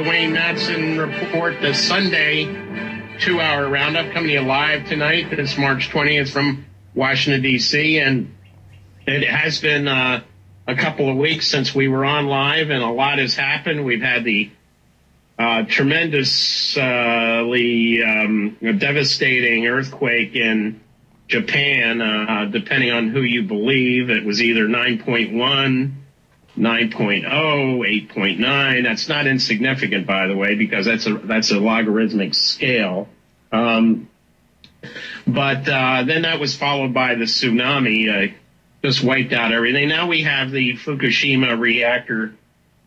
the Wayne Madsen Report, the Sunday 2-hour roundup, coming to you live tonight. It's March 20th from Washington, D.C., and it has been a couple of weeks since we were on live, and a lot has happened. We've had the tremendously devastating earthquake in Japan. Depending on who you believe, it was either 9.1, 9.0, 8.9. That's not insignificant, by the way, because that's a logarithmic scale. But then that was followed by the tsunami, just wiped out everything. Now we have the Fukushima reactor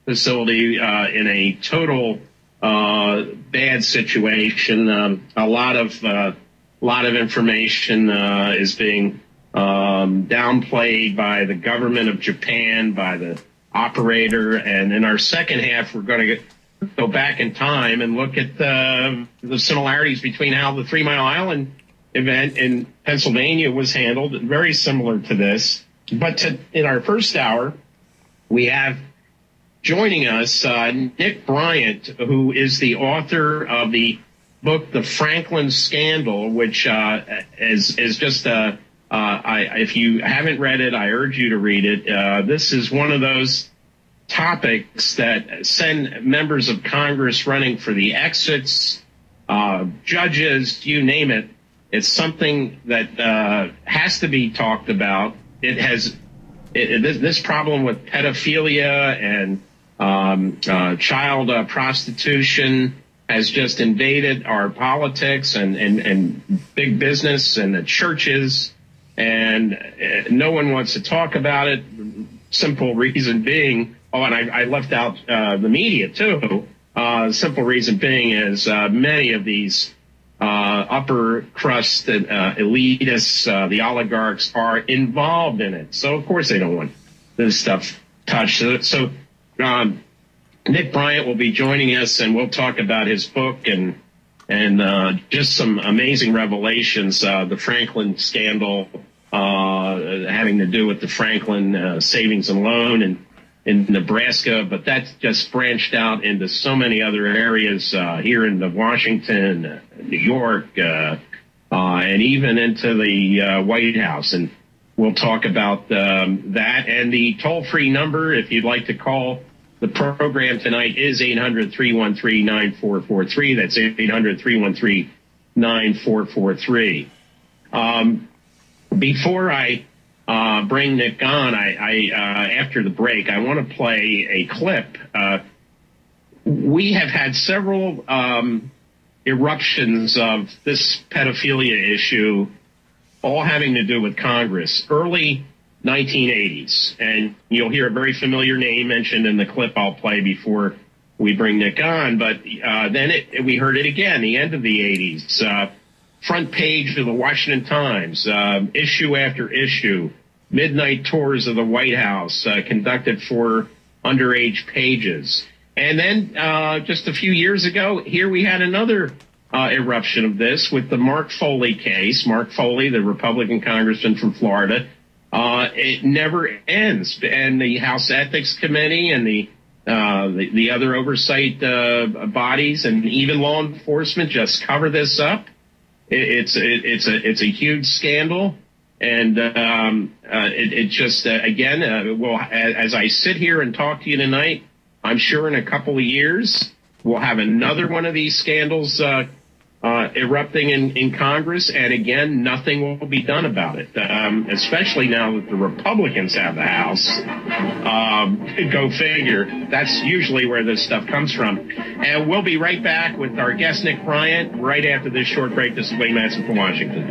facility in a total bad situation. A lot of information is being downplayed by the government of Japan, by the operator, and in our second half, we're going to go back in time and look at the similarities between how the 3 Mile Island event in Pennsylvania was handled, very similar to this. But in our first hour, we have joining us Nick Bryant, who is the author of the book, The Franklin Scandle, which is just if you haven't read it, I urge you to read it. This is one of those topics that send members of Congress running for the exits, judges, you name it. It's something that has to be talked about. It has this problem with pedophilia and child prostitution has just invaded our politics and big business and the churches, and no one wants to talk about it. Simple reason being, and I left out the media too. Simple reason being is many of these upper crust elitists, the oligarchs, are involved in it. So of course they don't want this stuff touched. So Nick Bryant will be joining us, and we'll talk about his book and just some amazing revelations. The Franklin Scandle, having to do with the Franklin savings and loan in Nebraska, but that's just branched out into so many other areas here in Washington, New York, and even into the White House. And we'll talk about that. And the toll-free number, if you'd like to call the program tonight, is 800-313-9443. That's 800-313-9443. Before I bring Nick on, I after the break, I want to play a clip. We have had several eruptions of this pedophilia issue, all having to do with Congress, early 1980s. And you'll hear a very familiar name mentioned in the clip I'll play before we bring Nick on. But then we heard it again, the end of the 80s. Front page of the Washington Times, issue after issue, midnight tours of the White House conducted for underage pages. And then just a few years ago, here we had another eruption of this with the Mark Foley case. Mark Foley, the Republican congressman from Florida. It never ends. And the House Ethics Committee and the other oversight bodies and even law enforcement just cover this up. It's a huge scandal, and it just again, well, as I sit here and talk to you tonight, I'm sure in a couple of years we'll have another one of these scandals erupting in Congress, and again, nothing will be done about it. Especially now that the Republicans have the House. Go figure. That's usually where this stuff comes from. And we'll be right back with our guest, Nick Bryant, right after this short break. This is Wayne Madsen from Washington.